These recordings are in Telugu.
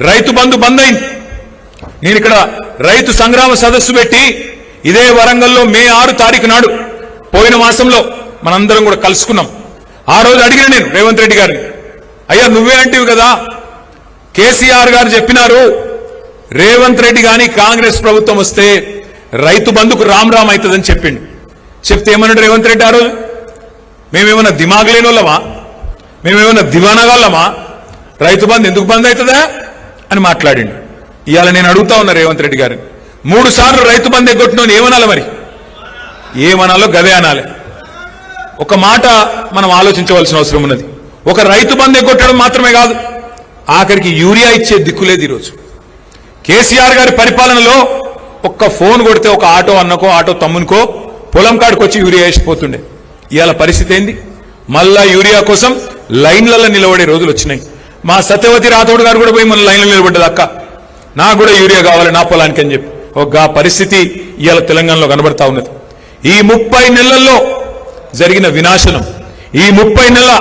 రైతు బంధు బంద్ అయింది. నేను ఇక్కడ రైతు సంగ్రామ సదస్సు పెట్టి ఇదే వరంగల్లో మే 6 తారీఖు నాడు పోయిన మాసంలో మనందరం కూడా కలుసుకున్నాం. ఆ రోజు అడిగిన నేను రేవంత్ రెడ్డి గారిని, అయ్యా నువ్వే అంటివి కదా, కేసీఆర్ గారు చెప్పినారు రేవంత్ రెడ్డి గాని కాంగ్రెస్ ప్రభుత్వం వస్తే రైతు బంధుకు రామ్ రామ్ అవుతుందని చెప్పిండు. చెప్తే ఏమన్నాడు రేవంత్ రెడ్డి ఆ రోజు? మేమేమన్నా దిమాగ్ లేని వాళ్ళమా, మేమేమన్నా దివానగాళ్ళమా, రైతు బంధు ఎందుకు బంద్ అవుతుందా అని మాట్లాడిండు. ఇవాళ నేను అడుగుతా ఉన్నా రేవంత్ రెడ్డి గారిని, 3 సార్లు రైతు బంధు ఎగ్గొట్టినోని ఏమనాలి? మరి ఏమనాలో గదే అనాలి. ఒక మాట మనం ఆలోచించవలసిన అవసరం ఉన్నది. ఒక రైతు బంధు ఎగ్గొట్టడం మాత్రమే కాదు, ఆఖరికి యూరియా ఇచ్చే దిక్కులేదు. ఈరోజు కేసీఆర్ గారి పరిపాలనలో ఒక్క ఫోన్ కొడితే ఒక ఆటో అన్నకో ఆటో తమ్మునికో పొలం కాడికి వచ్చి యూరియా వేసిపోతుండే. ఇవాళ పరిస్థితి ఏంది? మళ్ళా యూరియా కోసం లైన్లలో నిలబడే రోజులు వచ్చినాయి. మా సత్యవతి రాథోడ్ గారు కూడా పోయి మన లైన్లో నిలబడ్డది, అక్క నాకు కూడా యూరియా కావాలి నా పొలానికి అని చెప్పి. ఒక పరిస్థితి ఇవాళ తెలంగాణలో కనబడతా ఉన్నది. ఈ 30 నెలల్లో జరిగిన వినాశనం, ఈ 30 నెలల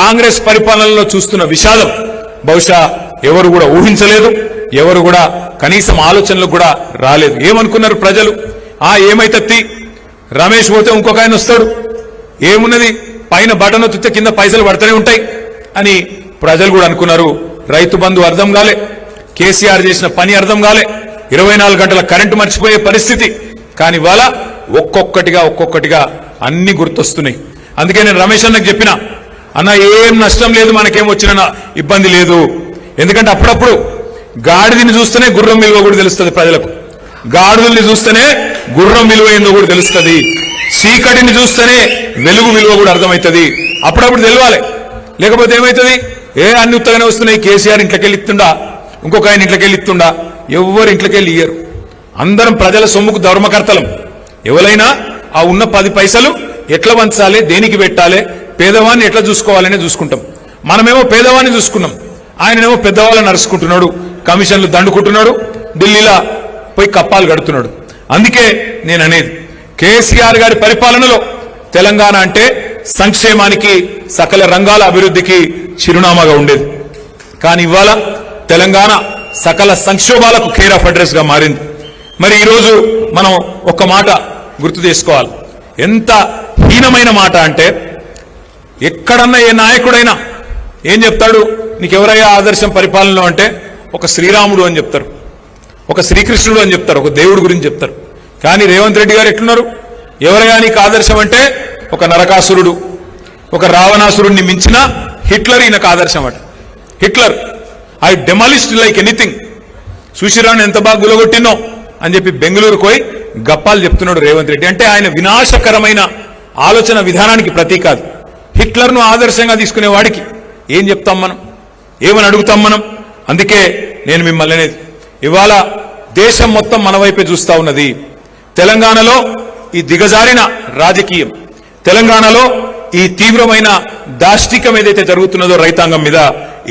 కాంగ్రెస్ పరిపాలనలో చూస్తున్న విషాదం బహుశా ఎవరు కూడా ఊహించలేదు, ఎవరు కూడా కనీసం ఆలోచనలు కూడా రాలేదు. ఏమనుకున్నారు ప్రజలు? ఏమైతే రమేష్ పోతే ఇంకొక ఆయన వస్తాడు, ఏమున్నది పైన బటన్ ఒత్తితే కింద పైసలు పడుతూనే ఉంటాయి అని ప్రజలు కూడా అనుకున్నారు. రైతు బంధు అర్థం కాలే, కేసీఆర్ చేసిన పని అర్థం కాలే, 24 గంటల కరెంటు మర్చిపోయే పరిస్థితి. కానీ ఇవాళ ఒక్కొక్కటిగా అన్ని గుర్తొస్తున్నాయి. అందుకే నేను రమేష్ అన్నకు చెప్పిన, అన్న ఏం నష్టం లేదు, మనకేం వచ్చిన ఇబ్బంది లేదు. ఎందుకంటే అప్పుడప్పుడు గాడిదని చూస్తేనే గుర్రం విలువ కూడా తెలుస్తుంది ప్రజలకు, గాడిదల్ని చూస్తేనే గుర్రం విలువ ఏందో కూడా తెలుస్తుంది, చీకటిని చూస్తేనే వెలుగు విలువ కూడా అర్థమవుతుంది. అప్పుడప్పుడు తెలవాలి, లేకపోతే ఏమవుతుంది? అన్ని ఉత్తగానే వస్తున్నాయి. కేసీఆర్ ఇంట్లోకెళ్ళి ఇస్తుండా, ఇంకొక ఆయన ఇంట్లోకెళ్ళి ఇస్తుండా, ఎవరు ఇంట్లోకెళ్ళి ఇయ్యరు. అందరం ప్రజల సొమ్ముకు ధర్మకర్తలం. ఎవరైనా ఆ ఉన్న 10 పైసలు ఎట్లా వంచాలి, దేనికి పెట్టాలి, పేదవాన్ని ఎట్లా చూసుకోవాలనే చూసుకుంటాం. మనమేమో పేదవాన్ని చూసుకున్నాం, ఆయననేమో పెద్దవాళ్ళని నడుచుకుంటున్నాడు, కమిషన్లు దండుకుంటున్నాడు, ఢిల్లీలో పోయి కప్పాలు కడుతున్నాడు. అందుకే నేను అనేది, కేసీఆర్ గారి పరిపాలనలో తెలంగాణ అంటే సంక్షేమానికి, సకల రంగాల అభివృద్ధికి చిరునామాగా ఉండేది. కానీ ఇవాళ తెలంగాణ సకల సంక్షోభాలకు కేర్ ఆఫ్ అడ్రస్ గా మారింది. మరి ఈరోజు మనం ఒక్క మాట గుర్తు చేసుకోవాలి. ఎంత హీనమైన మాట అంటే, ఎక్కడన్నా ఏ నాయకుడైనా ఏం చెప్తాడు? నీకెవరయ్యా ఆదర్శం పరిపాలనలో అంటే ఒక శ్రీరాముడు అని చెప్తారు, ఒక శ్రీకృష్ణుడు అని చెప్తారు, ఒక దేవుడు గురించి చెప్తారు. కానీ రేవంత్ రెడ్డి గారు ఎట్లున్నారు? ఎవరయ్యా నీకు ఆదర్శం అంటే ఒక నరకాసురుడు, ఒక రావణాసురుడిని మించిన హిట్లర్ ఈయనకు ఆదర్శం అట. హిట్లర్ ఐ డెమాలిస్ట్ లైక్ ఎనీథింగ్, సుశీరాన్ని ఎంత బాగా గులగొట్టినో అని చెప్పి బెంగళూరు పోయి గప్పాలు చెప్తున్నాడు రేవంత్ రెడ్డి. అంటే ఆయన వినాశకరమైన ఆలోచన విధానానికి ప్రతీక. హిట్లర్ను ఆదర్శంగా తీసుకునే వాడికి ఏం చెప్తాం మనం, ఏమని అడుగుతాం మనం? అందుకే నేను మిమ్మల్ని అనేది, ఇవాళ దేశం మొత్తం మన వైపే చూస్తా ఉన్నది. తెలంగాణలో ఈ దిగజారిన రాజకీయం, తెలంగాణలో ఈ తీవ్రమైన దాష్టికం ఏదైతే జరుగుతున్నదో రైతాంగం మీద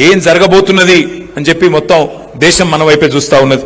ఏం జరగబోతున్నది అని చెప్పి మొత్తం దేశం మన వైపే చూస్తా ఉన్నది.